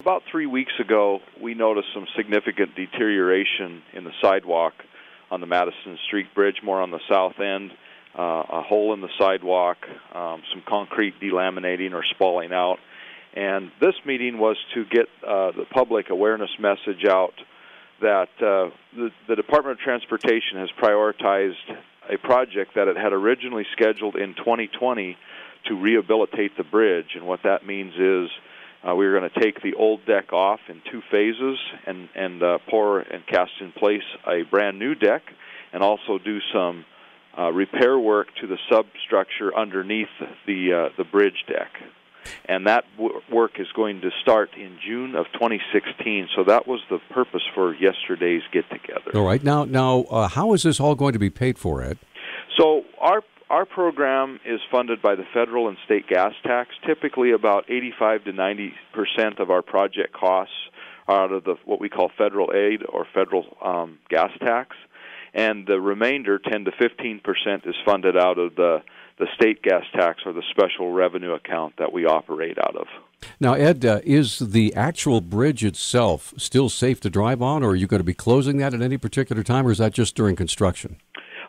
about 3 weeks ago, we noticed some significant deterioration in the sidewalk on the Madison Street Bridge, more on the south end, a hole in the sidewalk, some concrete delaminating or spalling out. And this meeting was to get the public awareness message out that the Department of Transportation has prioritized a project that it had originally scheduled in 2020 to rehabilitate the bridge. And what that means is we're going to take the old deck off in 2 phases and pour and cast in place a brand new deck, and also do some repair work to the substructure underneath the bridge deck. And that work is going to start in June of 2016. So that was the purpose for yesterday's get-together. All right. Now, how is this all going to be paid for, Ed? So our program is funded by the federal and state gas tax. Typically, about 85 to 90% of our project costs are out of what we call federal aid or federal gas tax, and the remainder, 10 to 15%, is funded out of the state gas tax or the special revenue account that we operate out of. Now, Ed, is the actual bridge itself still safe to drive on, or are you going to be closing that at any particular time, or is that just during construction?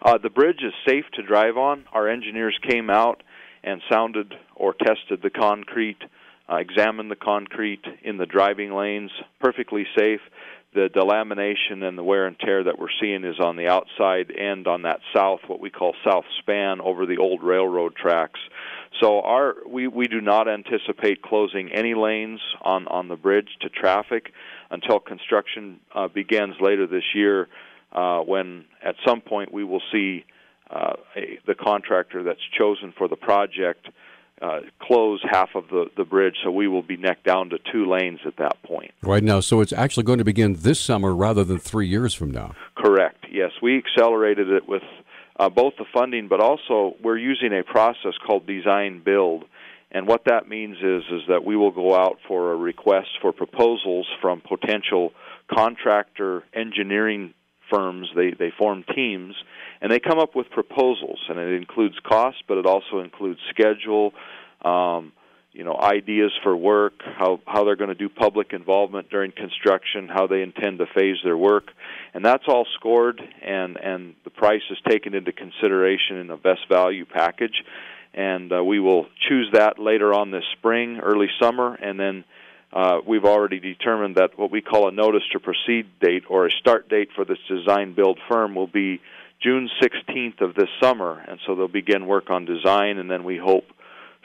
The bridge is safe to drive on. Our engineers came out and sounded or tested the concrete, examined the concrete in the driving lanes, perfectly safe. The delamination and the wear and tear that we're seeing is on the outside end on that south, what we call south span, over the old railroad tracks. So we do not anticipate closing any lanes on the bridge to traffic until construction begins later this year, when at some point we will see the contractor that's chosen for the project close half of the bridge, so we will be neck down to 2 lanes at that point. Right now, so it's actually going to begin this summer rather than 3 years from now. Correct, yes. We accelerated it with both the funding, but also we're using a process called design build. And what that means is that we will go out for a request for proposals from potential contractor engineering firms. They form teams, and they come up with proposals, and it includes cost, but it also includes schedule, ideas for work, how they're going to do public involvement during construction, how they intend to phase their work, and that's all scored, and the price is taken into consideration in a best value package, and we will choose that later on this spring, early summer, and then we've already determined that what we call a notice to proceed date or a start date for this design build firm will be June 16th of this summer, and so they'll begin work on design, and then we hope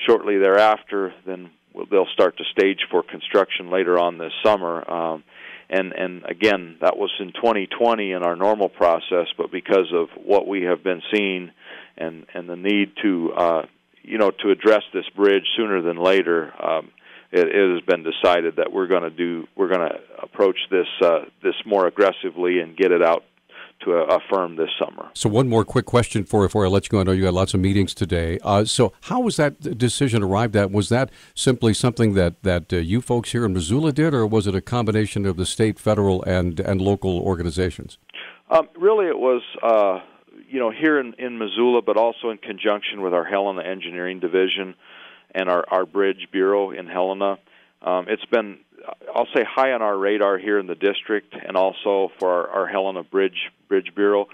shortly thereafter then they'll start to stage for construction later on this summer. And again, that was in 2020 in our normal process, but because of what we have been seeing and the need to to address this bridge sooner than later, it has been decided that we're going to approach this more aggressively and get it out to a firm this summer. So one more quick question before I let you go. I know you got lots of meetings today. So how was that decision arrived at? Was that simply something that you folks here in Missoula did, or was it a combination of the state, federal, and local organizations? Really, it was here in Missoula, but also in conjunction with our Helena Engineering Division and our Bridge Bureau in Helena. It's been, I'll say, high on our radar here in the district, and also for our Helena Bridge Bureau.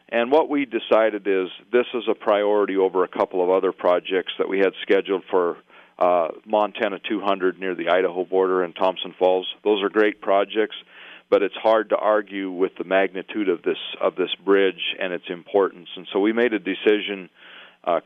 And what we decided is this is a priority over a couple of other projects that we had scheduled for Montana 200 near the Idaho border in Thompson Falls. Those are great projects, but it's hard to argue with the magnitude of this bridge and its importance. And so we made a decision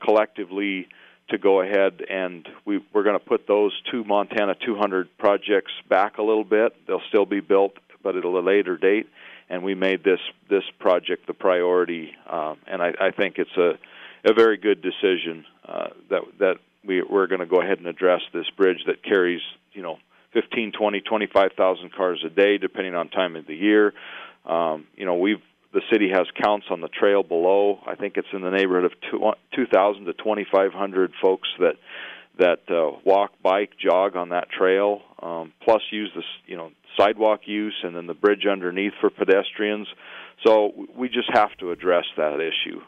collectively to go ahead, and we're going to put those 2 Montana 200 projects back a little bit. They'll still be built, but at a later date. And we made this project the priority, and I think it's a very good decision that we're going to go ahead and address this bridge that carries 15, 20, 25,000 cars a day, depending on time of the year. The city has counts on the trail below. I think it's in the neighborhood of 2,000 to 2,500 folks that walk, bike, jog on that trail, plus use the sidewalk use and then the bridge underneath for pedestrians. So we just have to address that issue.